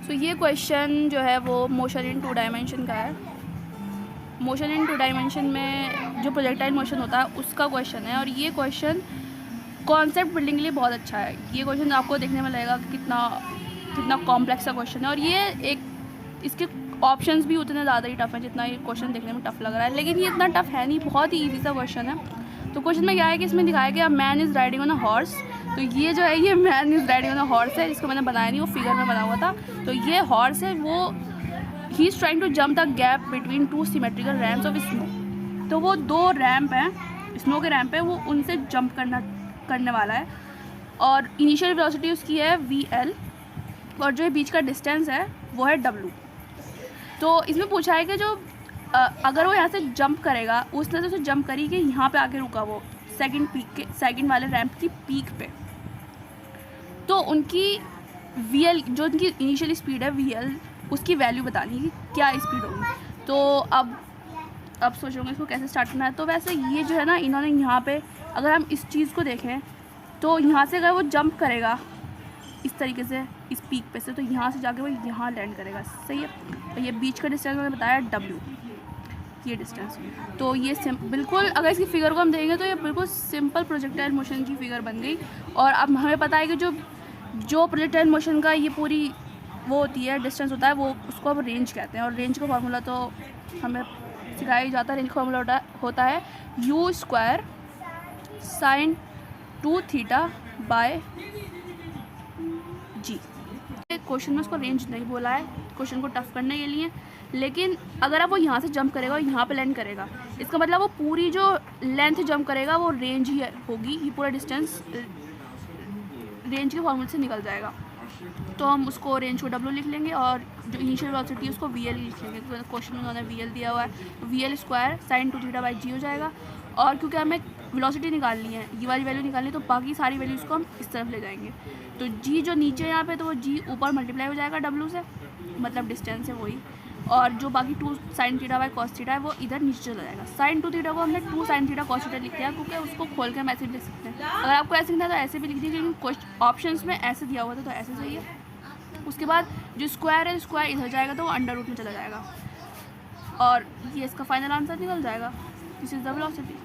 सो ये क्वेश्चन जो है वो मोशन इन 2 डायमेंशन का है। मोशन इन 2 डायमेंशन में जो प्रोजेक्टाइल मोशन होता है उसका क्वेश्चन है, और ये क्वेश्चन कॉन्सेप्ट बिल्डिंग के लिए बहुत अच्छा है। ये क्वेश्चन आपको देखने में लगेगा कि कितना कॉम्प्लेक्स सा क्वेश्चन है, और ये इसके ऑप्शंस भी उतने ज़्यादा ही टफ हैं जितना ये क्वेश्चन देखने में टफ लग रहा है, लेकिन ये इतना टफ है नहीं, बहुत ही ईजी सा क्वेश्चन है। तो क्वेश्चन में क्या है कि इसमें दिखाया गया man is riding on a horse. तो ये जो है ये man is riding on a horse है, इसको मैंने बनाया नहीं, वो फिगर में बना हुआ था। तो ये हॉर्स है, वो he is trying to jump the gap between 2 symmetrical ramps of snow. तो वो 2 रैम्प हैं, स्नो के रैम्प है, वो उनसे जंप करने वाला है, और इनिशियल वेलोसिटी उसकी है VL, और जो बीच का डिस्टेंस है वो है W। तो इसमें पूछा है कि जो अगर वो यहाँ से जंप करेगा, उसने तो उसे जंप करी कि यहाँ पे आके रुका वो सेकंड वाले रैंप की पीक पे, तो उनकी VL जो उनकी इनिशियल स्पीड है VL, उसकी वैल्यू बतानी है कि क्या स्पीड होगी। तो अब सोच रहे इसको कैसे स्टार्ट करना है। तो वैसे ये जो है ना, इन्होंने यहाँ पे अगर हम इस चीज़ को देखें तो यहाँ से अगर वो जंप करेगा इस तरीके से इस पीक पे से, तो यहाँ से जाके वो यहाँ लैंड करेगा, सही है। तो ये बीच का डिस्टेंस मैंने बताया W, ये डिस्टेंस। तो ये बिल्कुल अगर इसकी फिगर को हम देखेंगे तो ये बिल्कुल सिंपल प्रोजेक्टाइल मोशन की फिगर बन गई। और अब हमें पता है कि जो प्रोजेक्टाइल मोशन का ये पूरी वो होती है, डिस्टेंस होता है, वो उसको अब रेंज कहते हैं। और रेंज का फार्मूला तो हमें सिखाया जाता है। रेंज का फार्मूला होता है U² sin 2θ/g। क्वेश्चन में उसको रेंज नहीं बोला है क्वेश्चन को टफ करने के लिए, लेकिन अगर आप वो यहाँ से जंप करेगा और यहाँ पे लैंड करेगा, इसका मतलब वो पूरी जो लेंथ जंप करेगा वो रेंज ही होगी, ये पूरा डिस्टेंस रेंज के फॉर्मूले से निकल जाएगा। तो हम उसको रेंज को W लिख लेंगे, और जो इनिशियल वेलोसिटी है उसको VL लिख लेंगे। तो क्वेश्चन में उन्होंने VL दिया हुआ है, VL² sin 2θ/g हो जाएगा। और क्योंकि हमें वेलोसिटी निकालनी है, ये वाली वैल्यू निकालनी है, तो बाकी सारी वैल्यूज़ को हम इस तरफ ले जाएंगे। तो G जो नीचे यहाँ पे, तो वो G ऊपर मल्टीप्लाई हो जाएगा W से, मतलब डिस्टेंस है वही, और जो बाकी 2 sin θ/cos θ है वो इधर नीचे चला जाएगा। sin 2θ को हमने 2 sin θ/cos θ लिख दिया, क्योंकि उसको खोल के हम ऐसे भी लिख सकते हैं। अगर आपको ऐसे लिखना है तो ऐसे भी लिख दीजिए, लेकिन ऑप्शंस में ऐसे दिया हुआ था तो ऐसे सही है। उसके बाद जो स्क्वायर है, स्क्वायर इधर जाएगा तो वो अंडर रूट में चला जाएगा, और ये इसका फाइनल आंसर निकल जाएगा। This is the velocity.